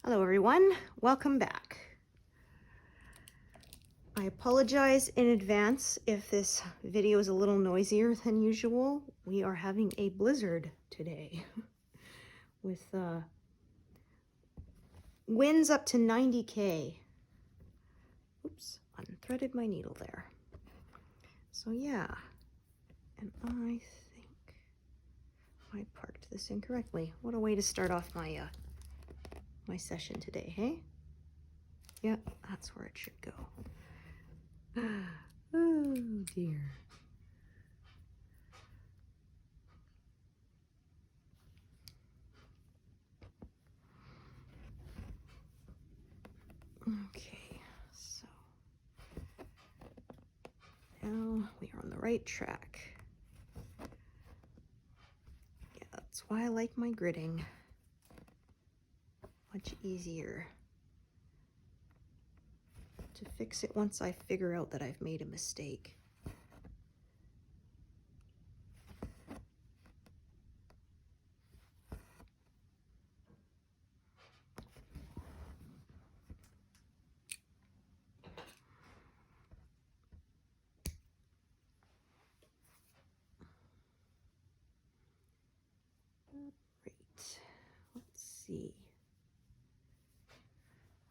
Hello everyone, welcome back. I apologize in advance if this video is a little noisier than usual. We are having a blizzard today with winds up to 90 km. Oops, unthreaded my needle there. So yeah, and I think I parked this incorrectly. What a way to start off my my session today, hey? Yep, that's where it should go. Oh dear. Okay, so now we are on the right track. Yeah, that's why I like my gridding. Much easier to fix it once I figure out that I've made a mistake. Great. Let's see.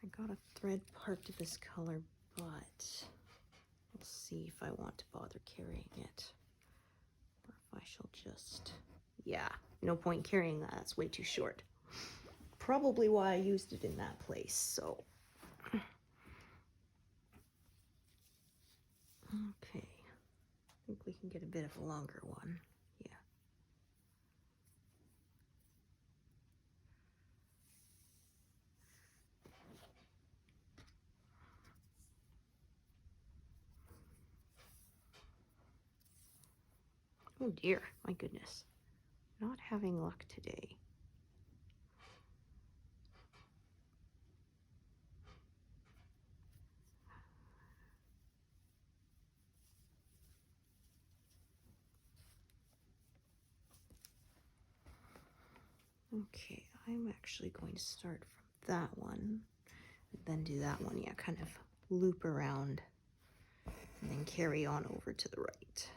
I got a thread part of this color, but we'll see if I want to bother carrying it. Or if I shall just, yeah, no point carrying that, that's way too short. Probably why I used it in that place, so. Okay, I think we can get a bit of a longer one, yeah. Oh dear, my goodness. Not having luck today. Okay, I'm actually going to start from that one, then do that one, yeah, kind of loop around, and then carry on over to the right.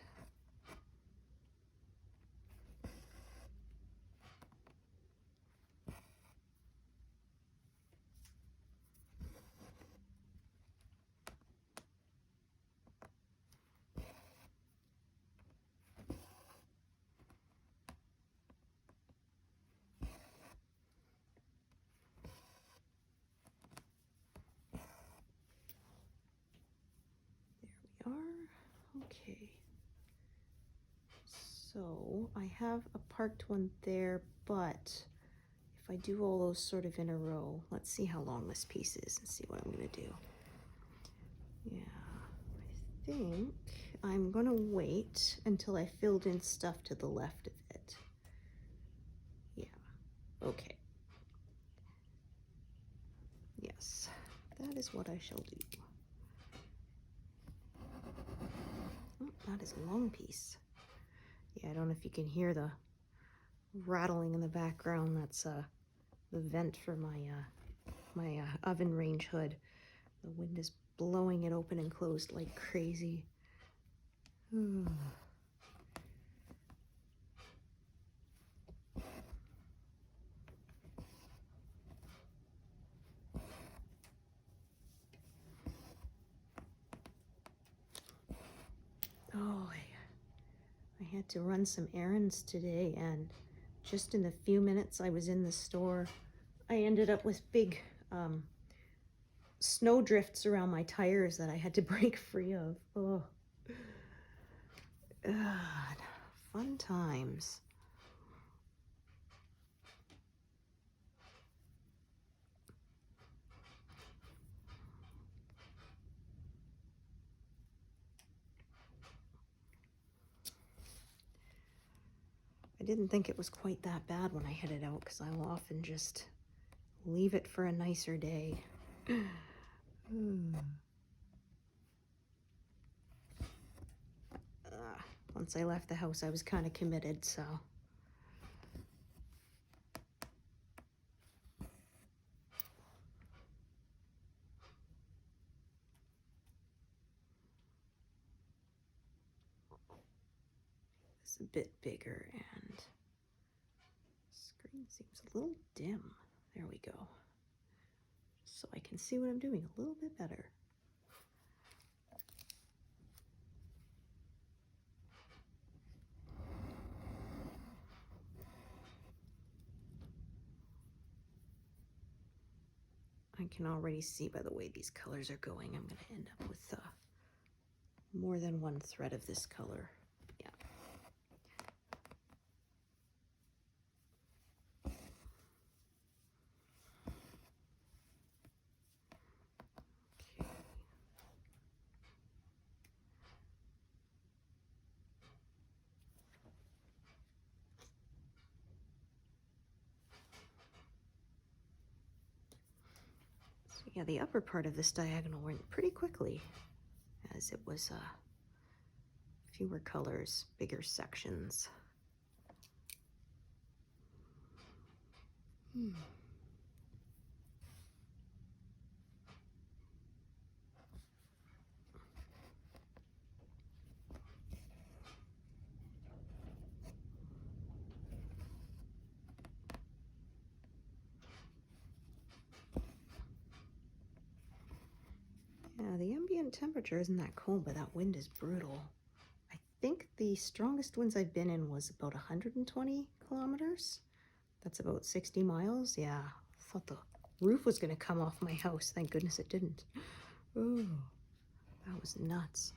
There we are. Okay. So I have a parked one there, but if I do all those sort of in a row, let's see how long this piece is and see what I'm going to do. Yeah, I think I'm going to wait until I filled in stuff to the left of it. Yeah, okay. Yes, that is what I shall do. Oh, that is a long piece. Yeah, I don't know if you can hear the rattling in the background. That's the vent for my oven range hood. The wind is blowing it open and closed like crazy. Oh, I had to run some errands today, and just in the few minutes I was in the store, I ended up with big snow drifts around my tires that I had to break free of. Oh, God, fun times. I didn't think it was quite that bad when I headed out, because I will often just leave it for a nicer day. Once I left the house, I was kind of committed, so. a bit bigger, and screen seems a little dim. There we go. So I can see what I'm doing a little bit better. I can already see by the way these colors are going, I'm going to end up with more than one thread of this color. Yeah. Okay. So yeah, the upper part of this diagonal went pretty quickly, as it was fewer colors, bigger sections. Yeah, the ambient temperature isn't that cold, but that wind is brutal. I think the strongest winds I've been in was about 120 kilometers. That's about 60 miles. Yeah, I thought the roof was going to come off my house. Thank goodness it didn't. Oh, that was nuts.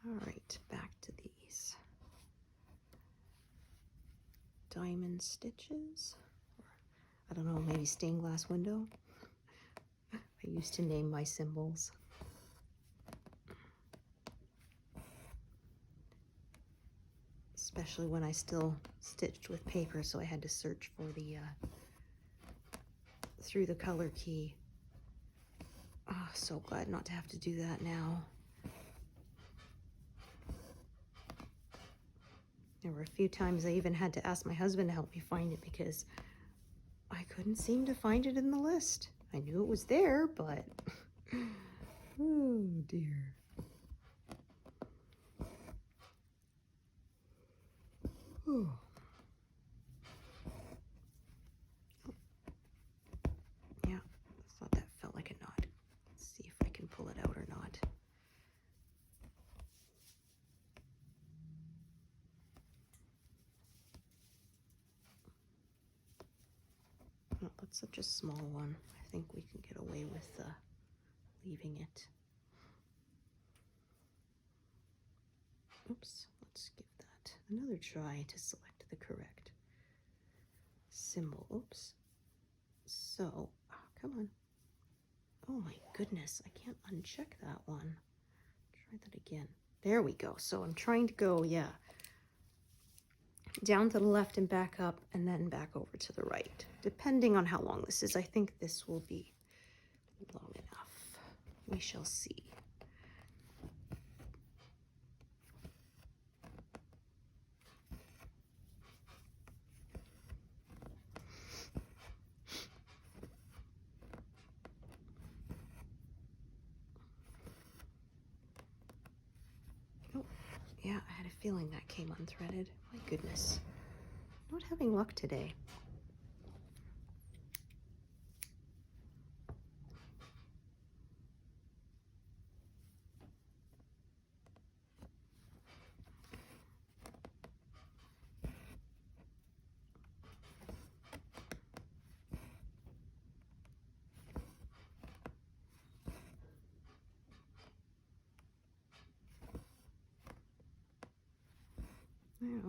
All right, back to these diamond stitches. I don't know, maybe stained glass window. I used to name my symbols. Especially when I still stitched with paper, so I had to search for the through the color key. Oh, so glad not to have to do that now. There were a few times I even had to ask my husband to help me find it because I couldn't seem to find it in the list. I knew it was there, but oh dear. Oh. Yeah, I thought that felt like a knot. Let's see if I can pull it out or not. Oh, that's such a small one. I think we can get away with leaving it. Oops, let's give that another try to select the correct symbol. Oops. So, oh, come on. Oh my goodness, I can't uncheck that one. Try that again. There we go. So I'm trying to go, yeah, down to the left and back up, and then back over to the right. Depending on how long this is, I think this will be long enough. We shall see. Oh, yeah, I had a feeling that came unthreaded. My goodness. Not having luck today.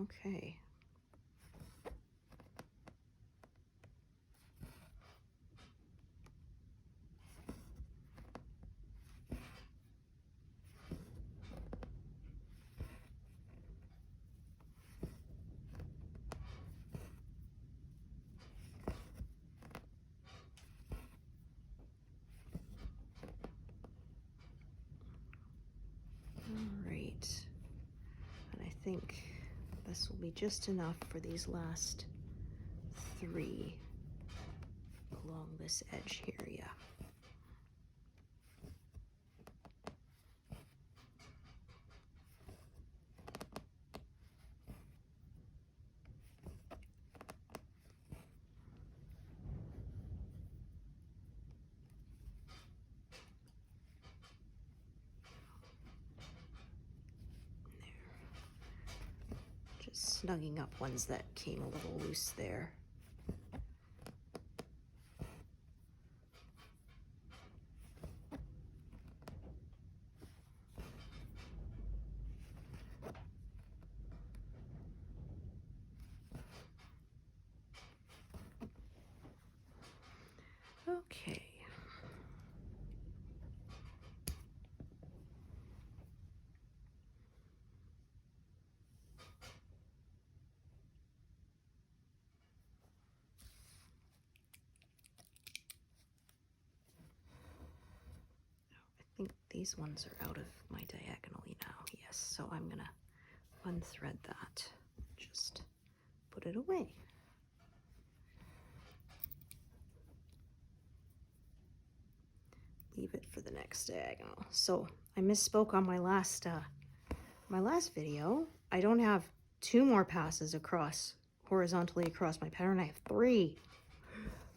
Okay. think this will be just enough for these last 3 along this edge here, yeah. Snugging up ones that came a little loose there. Okay. I think these ones are out of my diagonally now, yes, so I'm gonna unthread that, just put it away. Leave it for the next diagonal. So I misspoke on my last video. I don't have 2 more passes across, horizontally across my pattern, I have 3.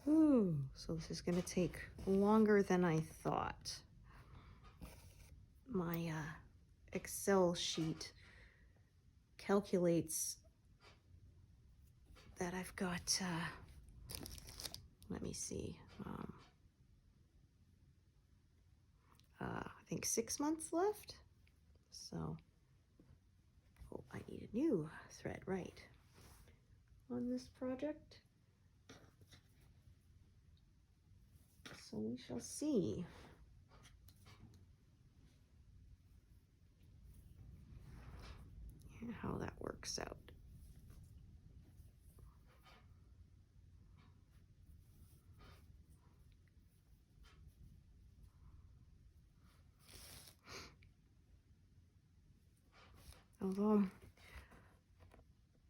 Ooh, so this is gonna take longer than I thought. My Excel sheet calculates that I've got, let me see, I think 6 months left. So, oh, I need a new thread, right, on this project. So we shall see. How that works out. Although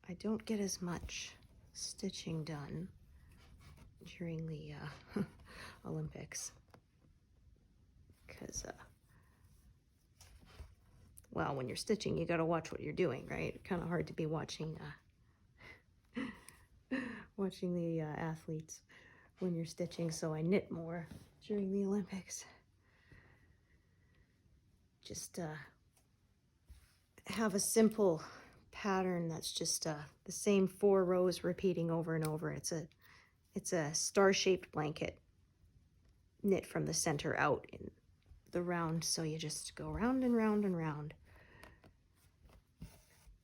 I don't get as much stitching done during the Olympics because well, when you're stitching, you got to watch what you're doing, right? Kind of hard to be watching watching the athletes when you're stitching, so I knit more during the Olympics. Just have a simple pattern that's just the same 4 rows repeating over and over. It's a star-shaped blanket knit from the center out in the round, so you just go round and round and round.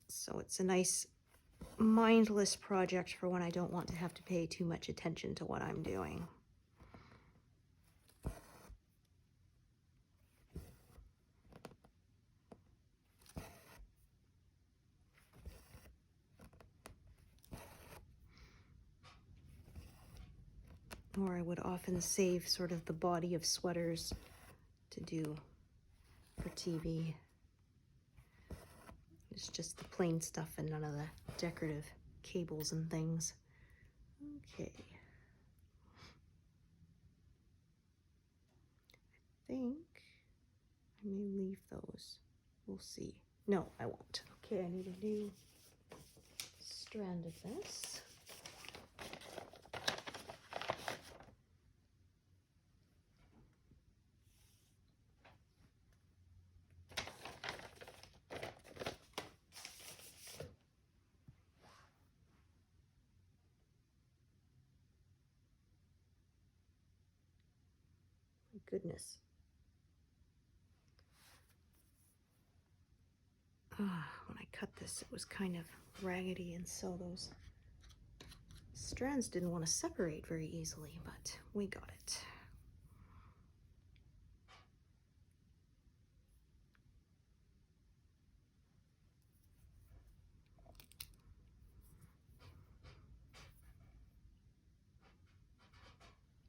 So it's a nice mindless project for when I don't want to have to pay too much attention to what I'm doing. Or I would often save sort of the body of sweaters to do for TV. It's just the plain stuff and none of the decorative cables and things. Okay. I think I may leave those. We'll see. No, I won't. Okay, I need a new strand of this. Goodness. When I cut this, it was kind of raggedy, and so those strands didn't want to separate very easily, but we got it.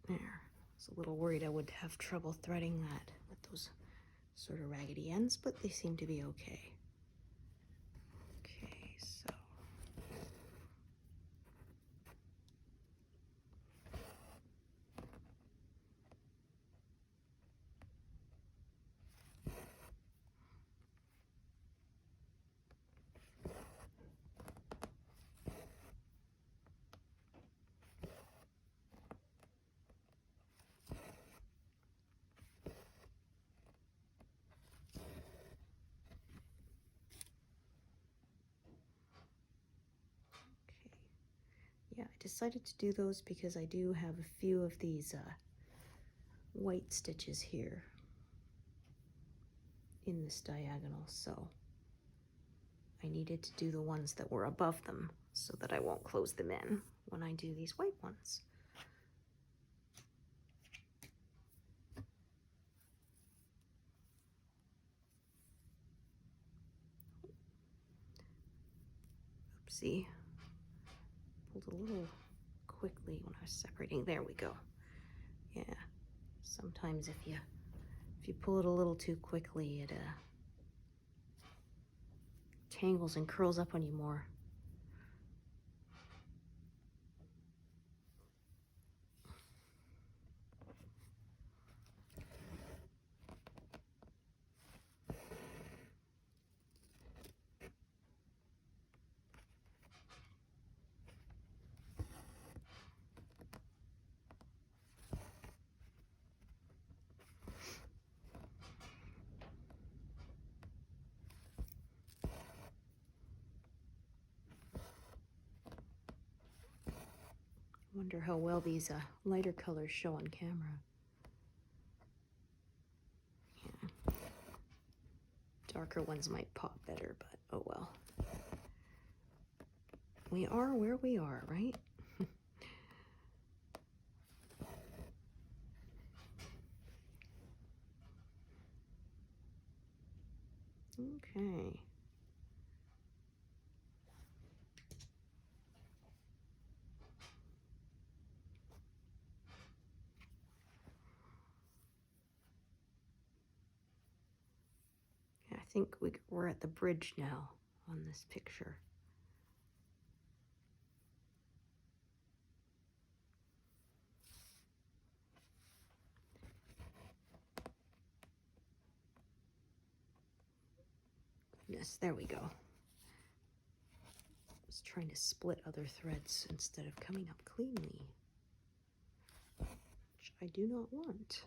There. I was a little worried I would have trouble threading that with those sort of raggedy ends, but they seem to be okay. Okay. decided to do those because I do have a few of these white stitches here in this diagonal, so I needed to do the ones that were above them so that I won't close them in when I do these white ones. Oopsie, pulled a little quickly when I was separating. There we go. Yeah, sometimes if you pull it a little too quickly, it tangles and curls up on you more. Wonder how well these lighter colors show on camera. Yeah. Darker ones might pop better, but oh well. We are where we are, right? Okay. I think we're at the bridge now on this picture. Yes, there we go. I was trying to split other threads instead of coming up cleanly, which I do not want.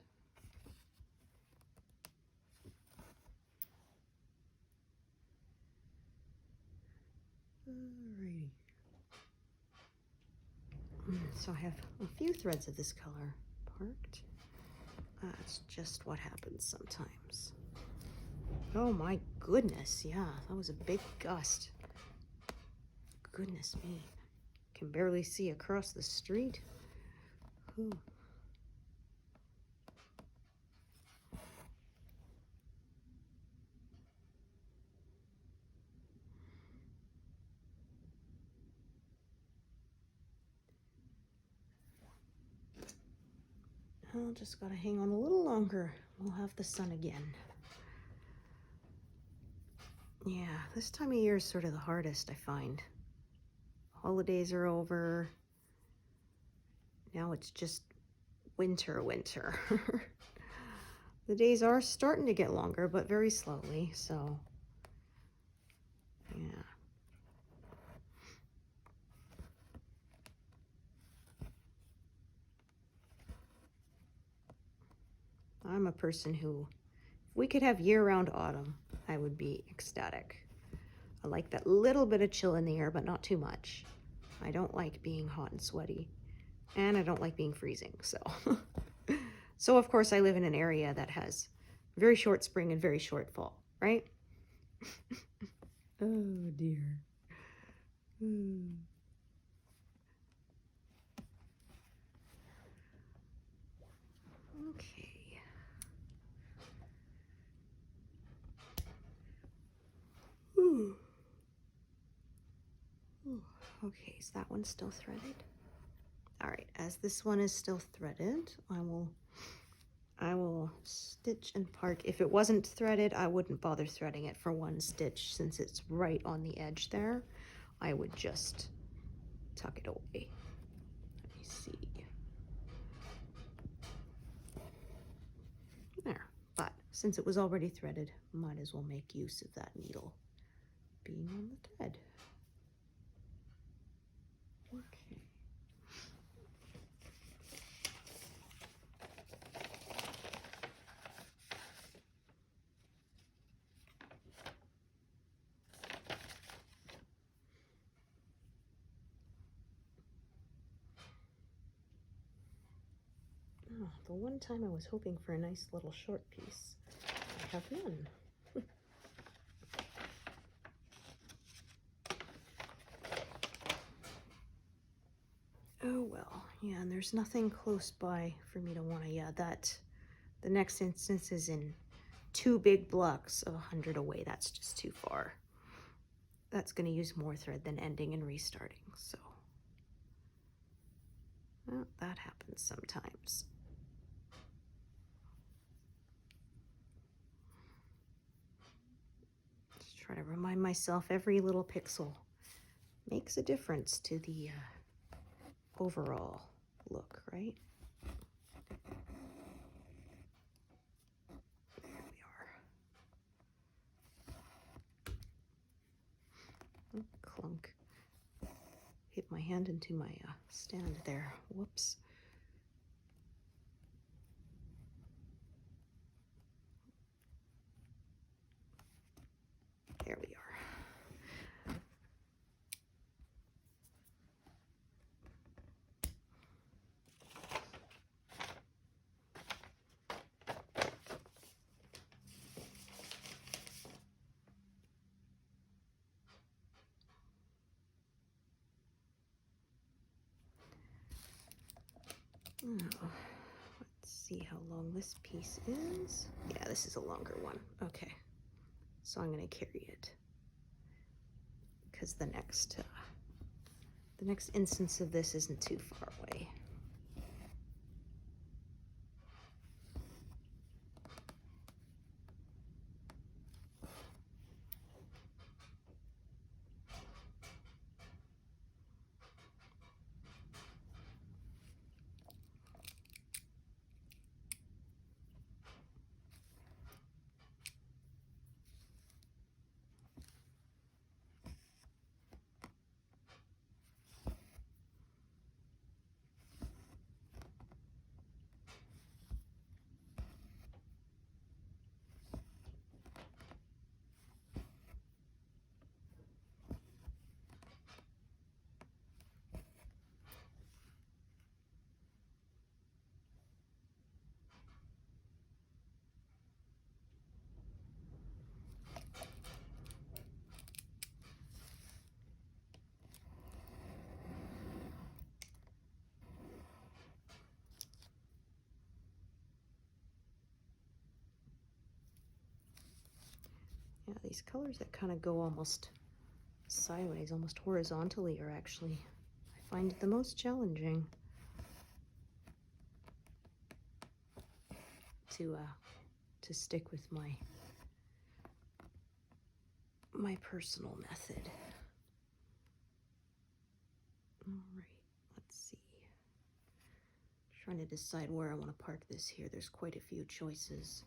Alrighty. So I have a few threads of this color parked. That's just what happens sometimes. Oh my goodness, yeah, that was a big gust. Goodness me. Can barely see across the street. Whew. I'll just gotta hang on a little longer. We'll have the sun again. Yeah, this time of year is sort of the hardest, I find. Holidays are over. Now it's just winter. The days are starting to get longer, but very slowly, so yeah. I'm a person who, if we could have year-round autumn, I would be ecstatic. I like that little bit of chill in the air, but not too much. I don't like being hot and sweaty, and I don't like being freezing, so. So of course I live in an area that has very short spring and very short fall, right? Oh dear. Okay. Okay, is that one still threaded? All right, as this one is still threaded, I will stitch and park. If it wasn't threaded, I wouldn't bother threading it for one stitch since it's right on the edge there. I would just tuck it away. Let me see. There, but since it was already threaded, might as well make use of that needle being on the thread. Okay. Oh, the one time I was hoping for a nice little short piece, I have none. Oh well, yeah, and there's nothing close by for me to want to, yeah, the next instance is in 2 big blocks of 100 away. That's just too far. That's going to use more thread than ending and restarting, so. Well, that happens sometimes. Just try to remind myself every little pixel makes a difference to the overall look, right? There we are. Oh, clunk. Hit my hand into my stand there. Whoops. There we are. Oh, let's see how long this piece is. Yeah, this is a longer one. Okay, so I'm going to carry it because the next instance of this isn't too far away. Yeah, these colors that kind of go almost sideways, almost horizontally, are actually, I find it the most challenging to stick with my personal method. All right, let's see. Trying to decide where I want to park this here. There's quite a few choices.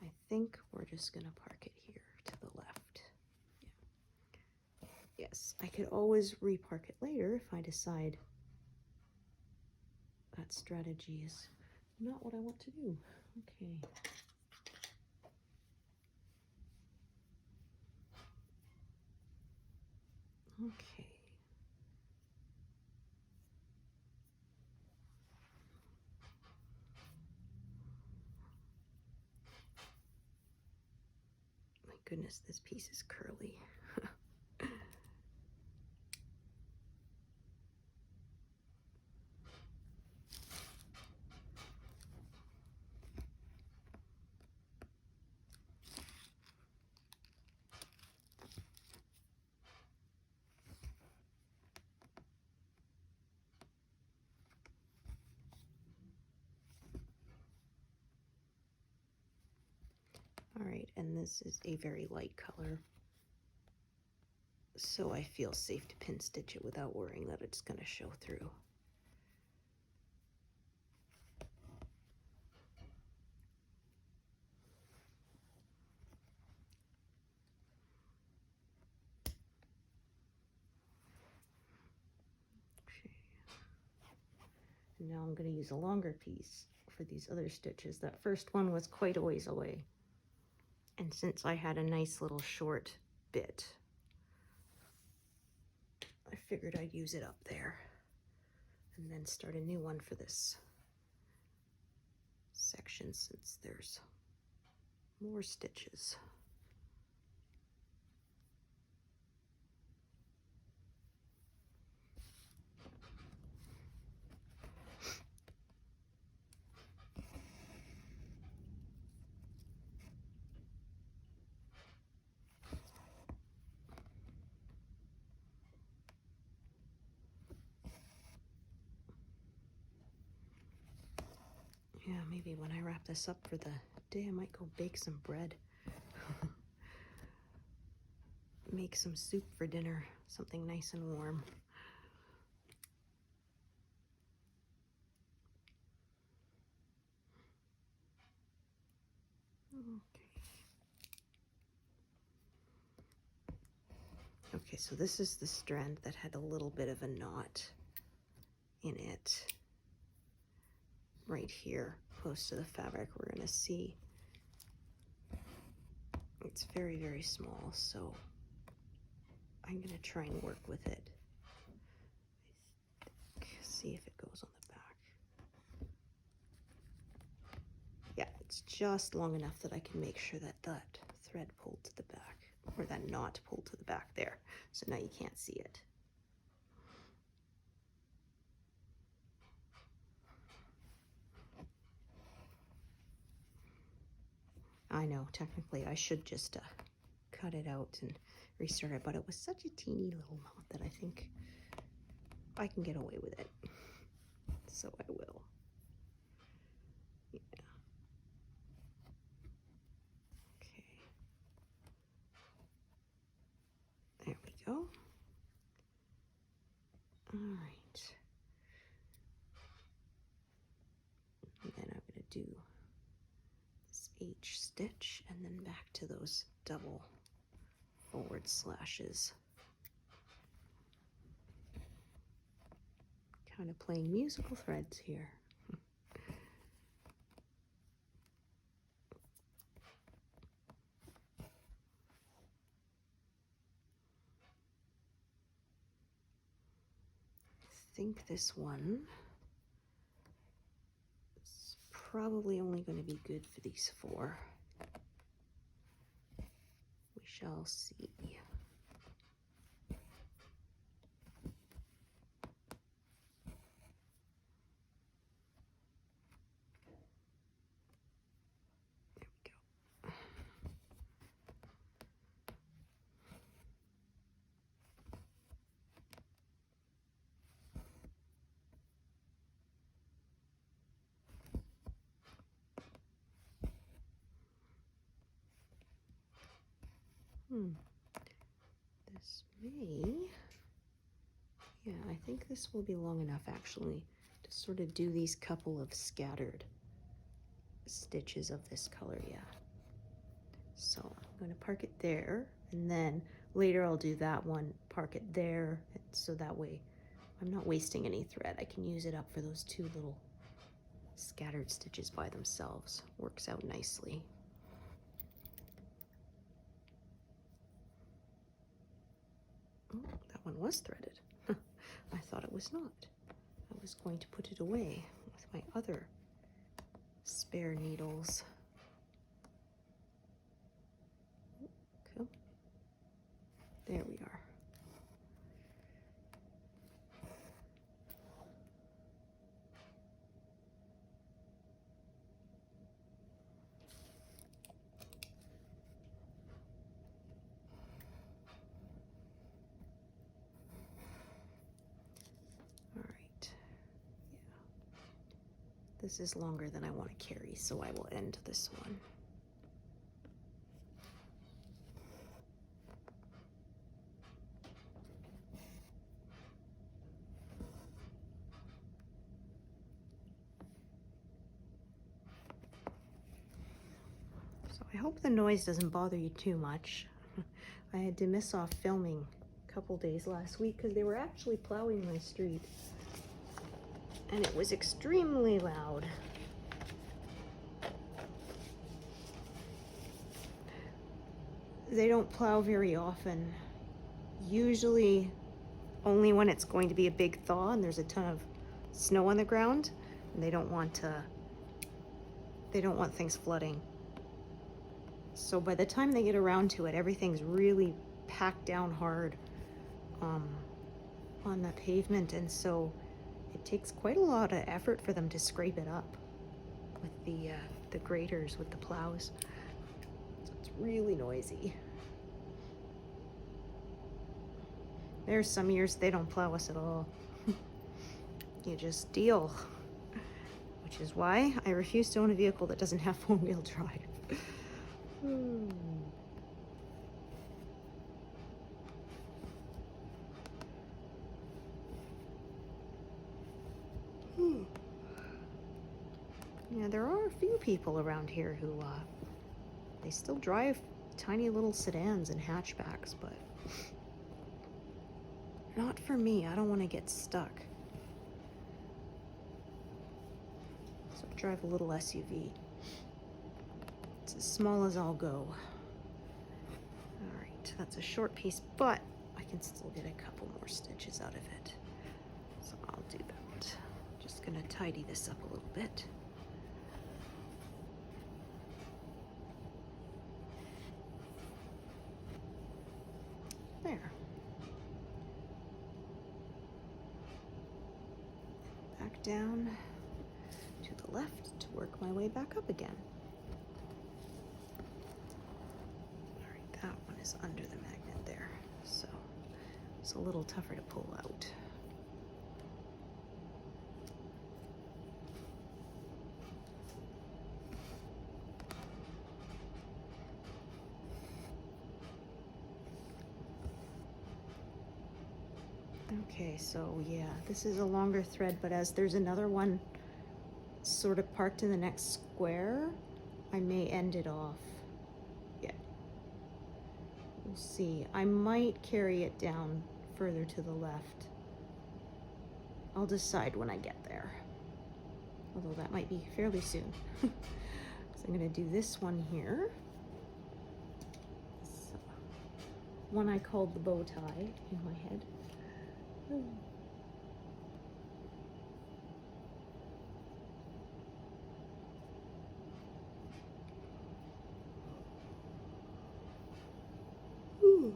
I think we're just gonna park it here to the left. Yeah. Yes, I could always repark it later if I decide that strategy is not what I want to do. Okay. Okay. My goodness, this piece is curly. All right, and this is a very light color, so I feel safe to pin stitch it without worrying that it's going to show through. Okay. And now I'm going to use a longer piece for these other stitches. That first one was quite a ways away, and since I had a nice little short bit, I figured I'd use it up there and then start a new one for this section since there's more stitches. Yeah, maybe when I wrap this up for the day, I might go bake some bread. Make some soup for dinner, something nice and warm. Okay, so this is the strand that had a little bit of a knot in it. Right here, close to the fabric, we're gonna see it's very, very small, so I'm gonna try and work with it. See if it goes on the back. Yeah, it's just long enough that I can make sure that that thread pulled to the back, or that knot pulled to the back there. So now you can't see it. I know, technically I should just cut it out and restart it, but it was such a teeny little knot that I think I can get away with it. So I will. Yeah. Okay. There we go. All right. And then I'm going to do this H stitch and then back to those double forward slashes. Kind of playing musical threads here. I think this one is probably only going to be good for these 4. We shall see. This may, yeah, I think this will be long enough actually to sort of do these couple of scattered stitches of this color, yeah. So I'm going to park it there, and then later I'll do that one, park it there, so that way I'm not wasting any thread. I can use it up for those 2 little scattered stitches by themselves. Works out nicely. Oh, that one was threaded. I thought it was not. I was going to put it away with my other spare needles. Cool. There we are. This is longer than I want to carry, so I will end this one. So I hope the noise doesn't bother you too much. I had to miss off filming a couple days last week because they were actually plowing my street. And it was extremely loud. They don't plow very often. Usually only when it's going to be a big thaw and there's a ton of snow on the ground. And they don't want to they don't want things flooding. So by the time they get around to it, everything's really packed down hard on the pavement, and so it takes quite a lot of effort for them to scrape it up with the graders, with the plows. So it's really noisy. There's some years they don't plow us at all. You just deal. Which is why I refuse to own a vehicle that doesn't have four-wheel drive. Yeah, there are a few people around here who, they still drive tiny little sedans and hatchbacks, but not for me. I don't want to get stuck. So I drive a little SUV. It's as small as I'll go. All right, that's a short piece, but I can still get a couple more stitches out of it. So I'll do that. Just gonna tidy this up a little bit. There. Back down to the left to work my way back up again. All right, that one is under the magnet there, so it's a little tougher to pull out. Okay, so yeah, this is a longer thread, but as there's another one sort of parked in the next square, I may end it off. Yeah. We'll see. I might carry it down further to the left. I'll decide when I get there. Although that might be fairly soon. So I'm gonna do this one here. So, one I called the bow tie in my head. Ooh.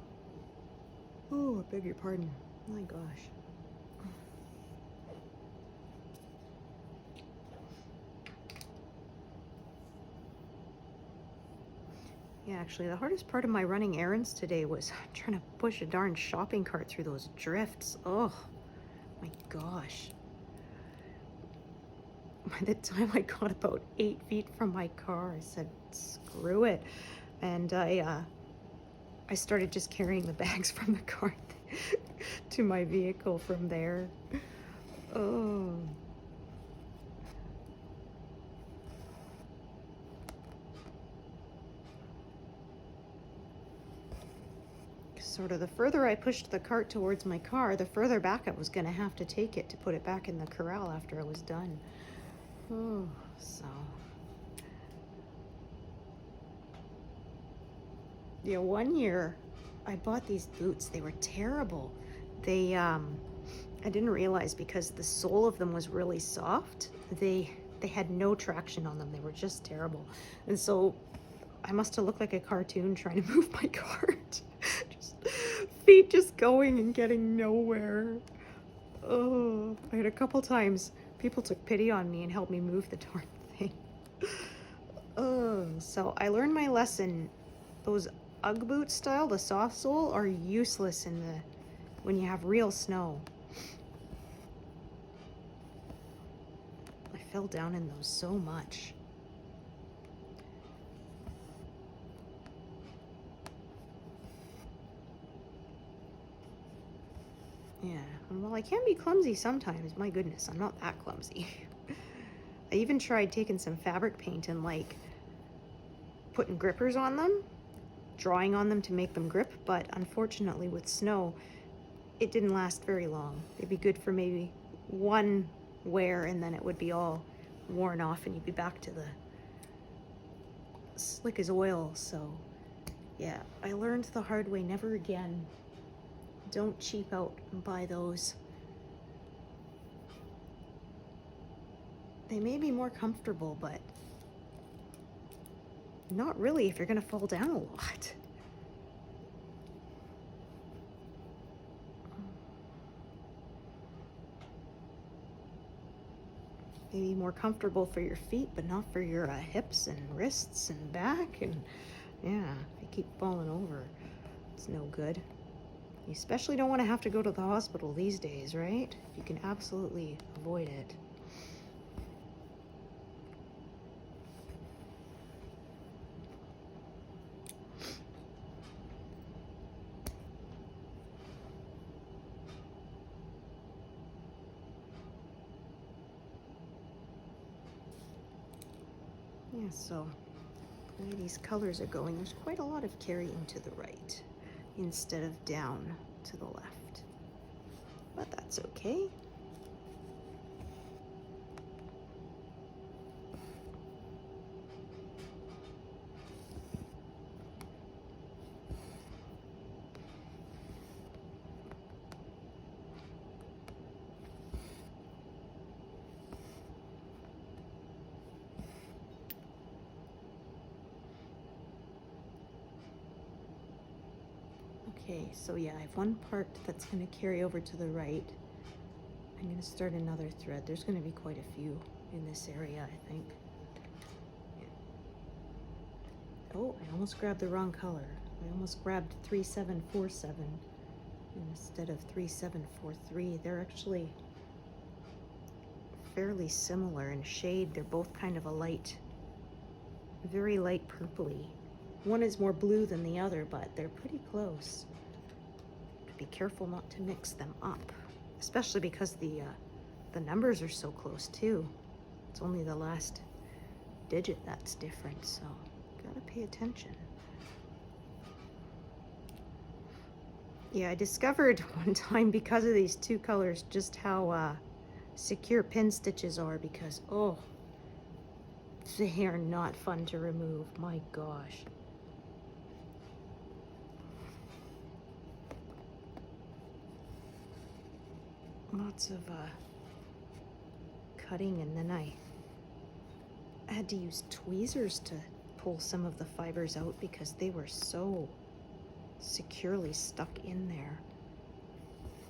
Oh, I beg your pardon. My gosh. Yeah, actually, the hardest part of my running errands today was trying to push a darn shopping cart through those drifts. Oh, my gosh. By the time I got about 8 feet from my car, I said, screw it. And I started just carrying the bags from the cart to my vehicle from there. Oh. Sort of the further I pushed the cart towards my car, the further back I was going to have to take it to put it back in the corral after I was done. Oh, so. Yeah, one year I bought these boots. They were terrible. They, I didn't realize because the sole of them was really soft. They had no traction on them. They were just terrible. And so I must have looked like a cartoon trying to move my cart. Feet just going and getting nowhere. Oh, I had a couple times people took pity on me and helped me move the darn thing. Oh, so I learned my lesson. Those Ugg boot style, the soft sole, are useless when you have real snow. I fell down in those so much. Yeah, well, I can be clumsy sometimes. My goodness, I'm not that clumsy. I even tried taking some fabric paint and like putting grippers on them, drawing on them to make them grip, but unfortunately with snow, it didn't last very long. It'd be good for maybe one wear and then it would be all worn off and you'd be back to the slick as oil. So yeah, I learned the hard way, never again. Don't cheap out and buy those. They may be more comfortable, but Not really if you're gonna fall down a lot. Maybe more comfortable for your feet, but not for your hips and wrists and back. And yeah, if you keep falling over, it's no good. You especially don't want to have to go to the hospital these days, right? You can absolutely avoid it. Yeah, so the way these colors are going, there's quite a lot of carrying to the right instead of down to the left. But that's okay. Okay, so yeah, I have one part that's going to carry over to the right. I'm going to start another thread. There's going to be quite a few in this area, I think. Yeah. Oh, I almost grabbed the wrong color. I almost grabbed 3747 instead of 3743. They're actually fairly similar in shade. They're both kind of a light, very light purpley. One is more blue than the other, but they're pretty close. Be careful not to mix them up, especially because the numbers are so close too. It's only the last digit that's different, so gotta pay attention. Yeah, I discovered one time because of these two colors just how secure pin stitches are, because oh, they are not fun to remove. My gosh. Lots of cutting, and then I had to use tweezers to pull some of the fibers out because they were so securely stuck in there.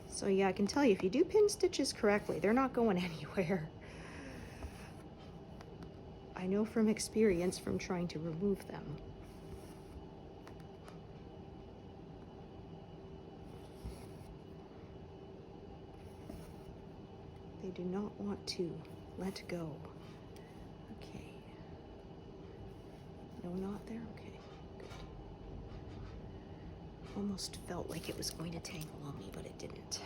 So yeah, I can tell you, if you do pin stitches correctly, they're not going anywhere. I know from experience from trying to remove them. They do not want to let go. Okay. No knot there? Okay, good. Almost felt like it was going to tangle on me, but it didn't.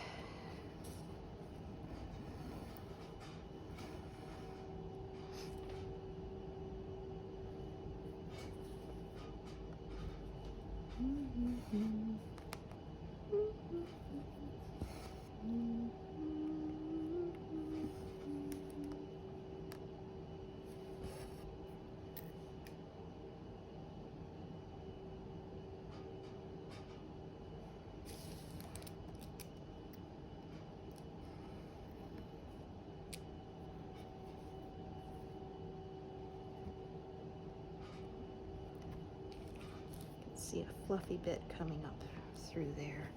See a fluffy bit coming up through there.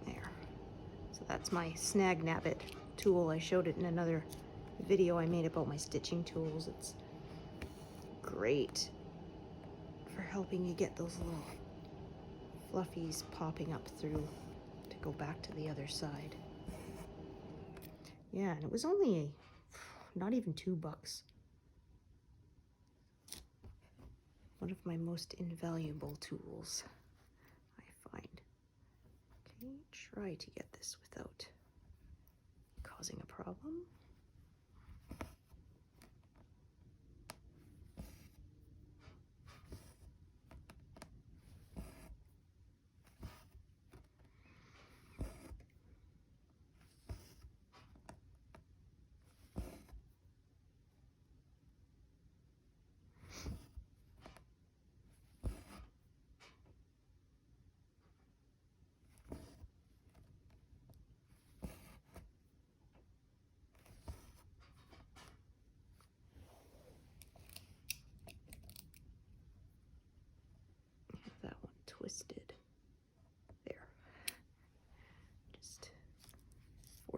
There. So that's my snag nabbit tool. I showed it in another video I made about my stitching tools. It's great for helping you get those little fluffies popping up through to go back to the other side. Yeah, and it was only not even $2. One of my most invaluable tools, I find. Okay, try to get this without causing a problem.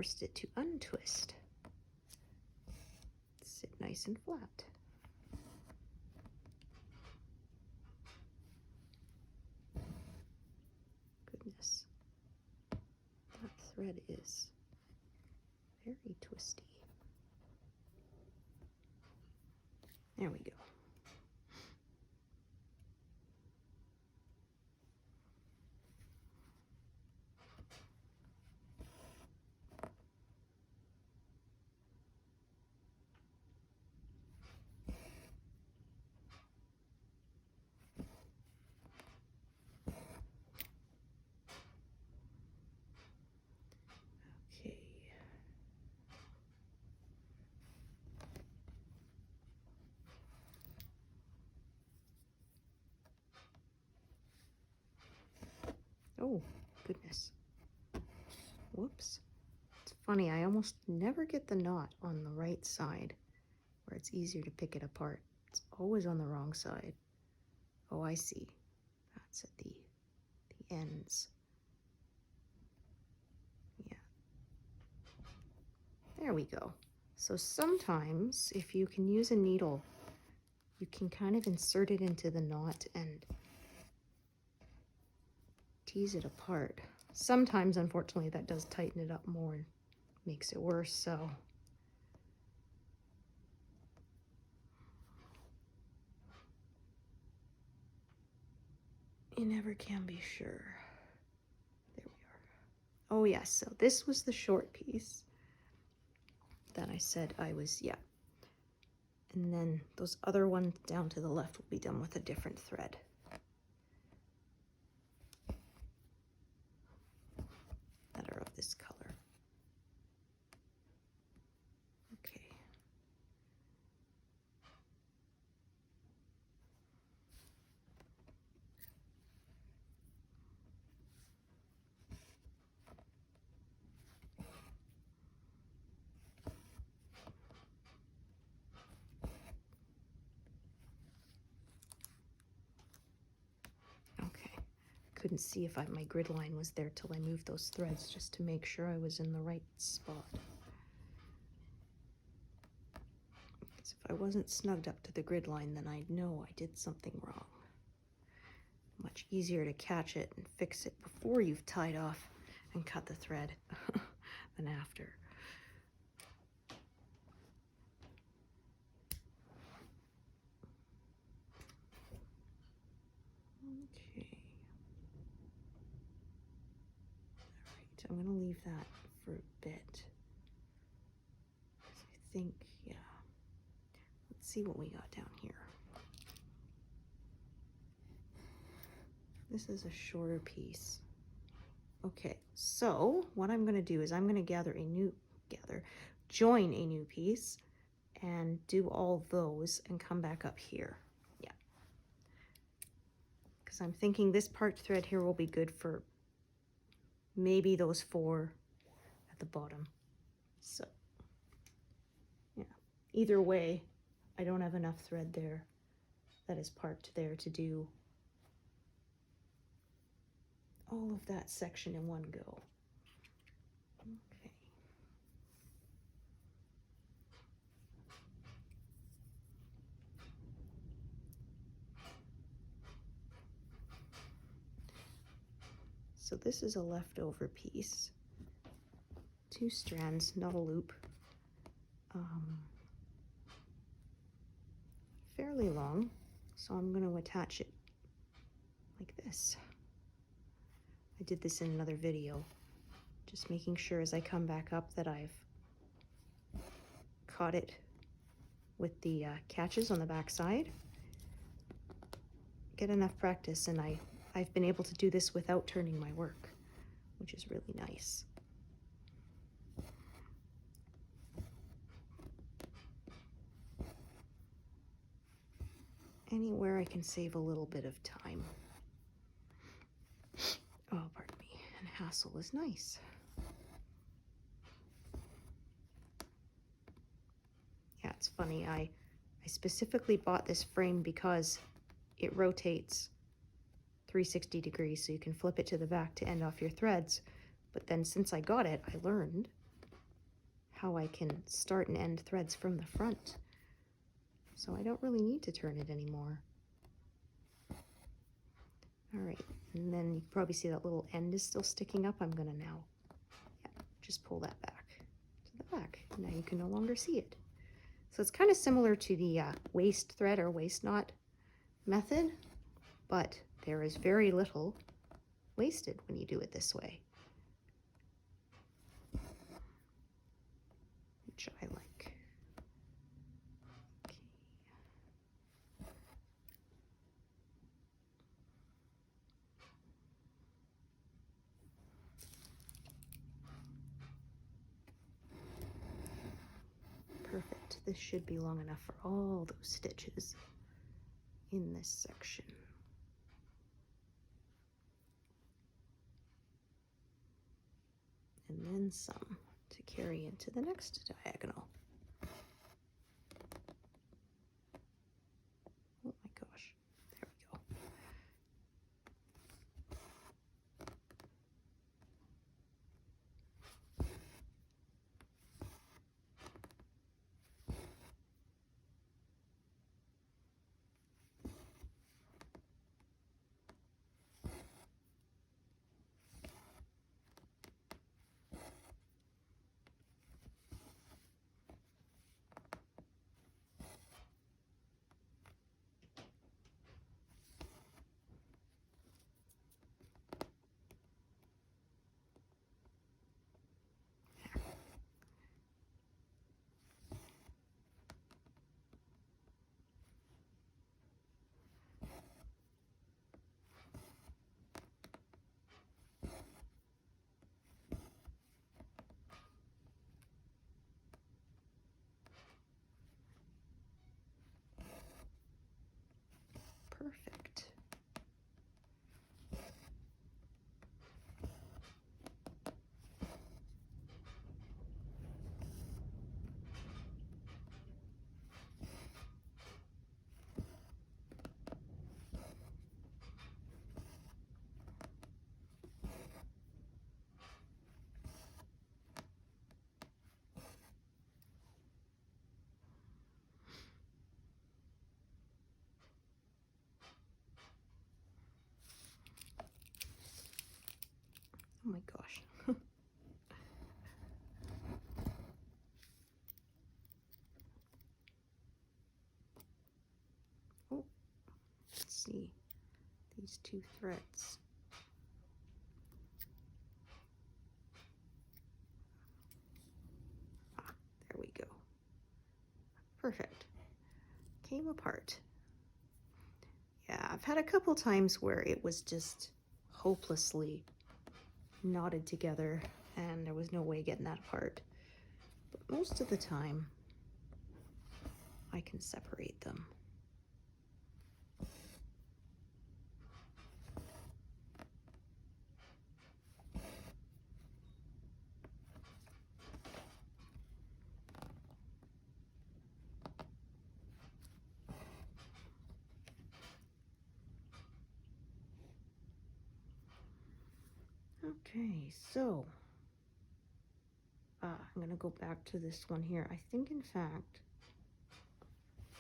forced it to untwist. Sit nice and flat. Goodness, that thread is very twisty. There we go. Okay. Oh, goodness. Whoops. It's funny, I almost never get the knot on the right side where it's easier to pick it apart. It's always on the wrong side. Oh, I see. That's at the ends. Yeah. There we go. So sometimes if you can use a needle, you can kind of insert it into the knot and tease it apart. Sometimes, unfortunately, that does tighten it up more and makes it worse, so. You never can be sure. There we are. Oh yes, so this was the short piece that I said I was, yeah. And then those other ones down to the left will be done with a different thread. That are of this color. Okay. Couldn't see if my grid line was there till I moved those threads just to make sure I was in the right spot. Because if I wasn't snugged up to the grid line, then I'd know I did something wrong. Much easier to catch it and fix it before you've tied off and cut the thread than after. I'm going to leave that for a bit. I think, yeah. Let's see what we got down here. This is a shorter piece. Okay, so what I'm going to do is I'm going to join a new piece and do all those and come back up here. Yeah. Because I'm thinking this part thread here will be good for maybe those 4 at the bottom. So, yeah. Either way, I don't have enough thread there that is parked there to do all of that section in one go. Okay. So this is a leftover piece. 2 strands, not a loop. Fairly long, so I'm going to attach it like this. I did this in another video, just making sure as I come back up that I've caught it with the catches on the back side. Get enough practice, and I've been able to do this without turning my work, which is really nice. Anywhere I can save a little bit of time. Oh, pardon me, and hassle is nice. Yeah, it's funny, I specifically bought this frame because it rotates 360 degrees, so you can flip it to the back to end off your threads. But then since I got it, I learned how I can start and end threads from the front. So I don't really need to turn it anymore. All right, and then you can probably see that little end is still sticking up. I'm gonna now, just pull that back to the back. Now you can no longer see it. So it's kind of similar to the waist thread or waist knot method, but there is very little wasted when you do it this way, which I like. Perfect. This should be long enough for all those stitches in this section. And then some to carry into the next diagonal. Oh my gosh, there we go. Perfect. Oh my gosh. Oh, let's see these two threads. Ah, there we go. Perfect. Came apart. Yeah, I've had a couple times where it was just hopelessly knotted together and there was no way getting that apart. But most of the time, I can separate them. Okay, so I'm going to go back to this one here. I think, in fact,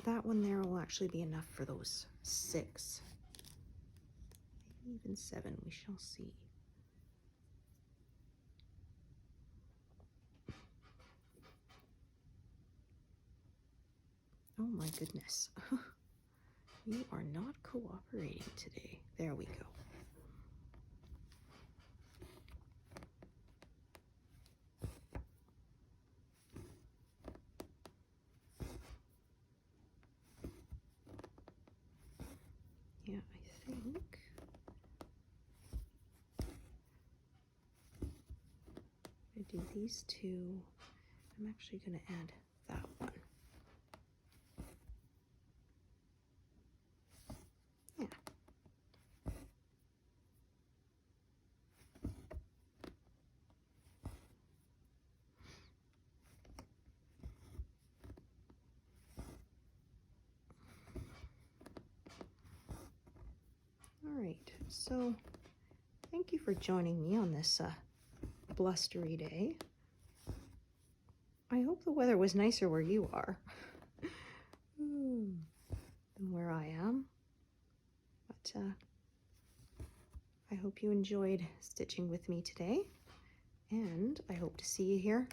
that one there will actually be enough for those 6. Maybe even 7, we shall see. Oh my goodness. You are not cooperating today. There we go. Yeah, I think I do these 2. I'm actually going to add that one. Yeah. All right, so thank you for joining me on this blustery day. I hope the weather was nicer where you are than where I am. But I hope you enjoyed stitching with me today, and I hope to see you here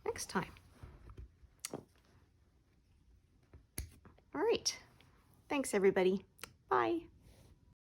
next time. All right. Thanks, everybody. Bye.